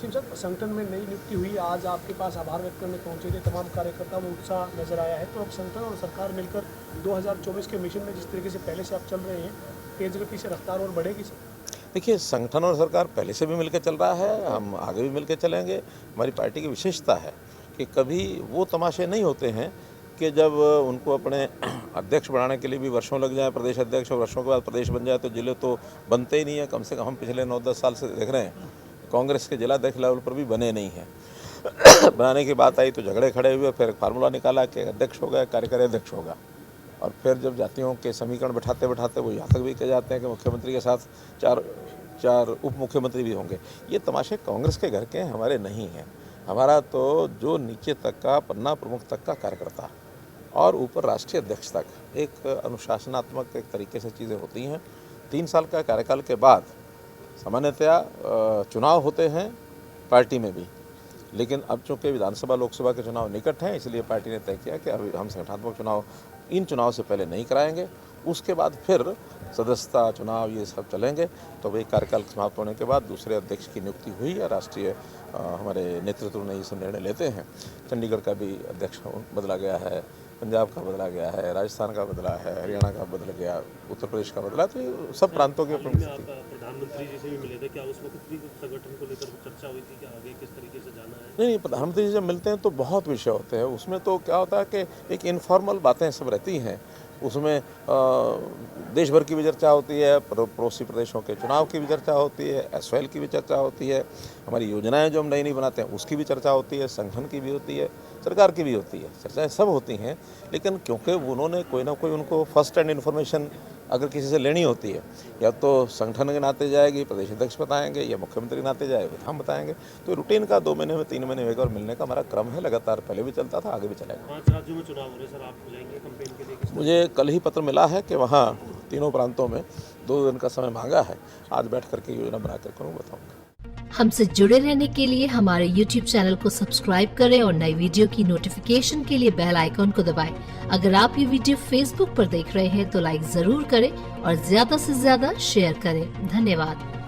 शिवसद संगठन में नई नियुक्ति हुई, आज आपके पास आभार व्यक्त करने पहुंचे थे तमाम कार्यकर्ता में उत्साह नजर आया है। तो अब संगठन और सरकार मिलकर 2024 के मिशन में जिस तरीके से पहले से आप चल रहे हैं, तेज गति से रफ्तार और बढ़ेगी सर? देखिए, संगठन और सरकार पहले से भी मिलकर चल रहा है, हम आगे भी मिलकर चलेंगे। हमारी पार्टी की विशेषता है कि कभी वो तमाशे नहीं होते हैं कि जब उनको अपने अध्यक्ष बनाने के लिए भी वर्षों लग जाए, प्रदेश अध्यक्ष, और वर्षों के बाद प्रदेश बन जाए तो जिले तो बनते ही नहीं है। कम से कम हम पिछले 9-10 साल से देख रहे हैं, कांग्रेस के जिला अध्यक्ष लेवल पर भी बने नहीं हैं। बनाने की बात आई तो झगड़े खड़े हुए, फिर फार्मूला निकाला कि अध्यक्ष होगा, कार्यकारी अध्यक्ष होगा, और फिर जब जातियों के समीकरण बैठाते बैठाते वो यहाँ तक भी कह जाते हैं कि मुख्यमंत्री के साथ चार उप मुख्यमंत्री भी होंगे। ये तमाशे कांग्रेस के घर के हैं, हमारे नहीं हैं। हमारा तो जो नीचे तक का, पन्ना प्रमुख तक का कार्यकर्ता और ऊपर राष्ट्रीय अध्यक्ष तक एक अनुशासनात्मक एक तरीके से चीज़ें होती हैं। 3 साल का कार्यकाल के बाद सामान्यतया चुनाव होते हैं पार्टी में भी, लेकिन अब चूँकि विधानसभा लोकसभा के चुनाव निकट हैं, इसलिए पार्टी ने तय किया कि अभी हम संगठनात्मक चुनाव इन चुनाव से पहले नहीं कराएंगे। उसके बाद फिर सदस्यता चुनाव ये सब चलेंगे। तो वही कार्यकाल समाप्त होने के बाद दूसरे अध्यक्ष की नियुक्ति हुई है। राष्ट्रीय हमारे नेतृत्व ने ये निर्णय लेते हैं। चंडीगढ़ का भी अध्यक्ष बदला गया है, पंजाब का बदला गया है, राजस्थान का बदला है, हरियाणा का बदल गया, उत्तर प्रदेश का बदला। तो ये सब प्रांतों के प्रधानमंत्री जी से भी मिले थे, क्या उस वक्त भी संगठन को लेकर चर्चा हुई थी कि आगे किस तरीके से जाना है? नहीं, प्रधानमंत्री जी जब मिलते हैं तो बहुत विषय होते हैं। उसमें तो क्या होता है कि एक इनफॉर्मल बातें सब रहती हैं। उसमें देश भर की भी चर्चा होती है, पड़ोसी प्रदेशों के चुनाव की भी चर्चा होती है, एसवाईएल की भी चर्चा होती है, हमारी योजनाएं जो हम नई बनाते हैं उसकी भी चर्चा होती है, संगठन की भी होती है, सरकार की भी होती है, चर्चाएं सब होती हैं। लेकिन क्योंकि उन्होंने कोई ना कोई उनको फर्स्ट हैंड इन्फॉर्मेशन अगर किसी से लेनी होती है, या तो संगठन के नाते जाएगी, प्रदेश अध्यक्ष बताएंगे, या मुख्यमंत्री के नाते जाएगा हम बताएंगे। तो रूटीन का 2 महीने में 3 महीने में एक बार मिलने का हमारा क्रम है, लगातार पहले भी चलता था, आगे भी चलेगा। 5 राज्यों में चुनाव हो रहे सर, आप जाएंगे कैंपेन के लिए? मुझे कल ही पत्र मिला है कि वहाँ तीनों प्रांतों में 2 दिन का समय मांगा है। आज बैठ करके योजना बना करके उनको बताऊँगा। हमसे जुड़े रहने के लिए हमारे YouTube चैनल को सब्सक्राइब करें और नई वीडियो की नोटिफिकेशन के लिए बेल आइकॉन को दबाएं। अगर आप ये वीडियो Facebook पर देख रहे हैं तो लाइक जरूर करें और ज्यादा से ज्यादा शेयर करें। धन्यवाद।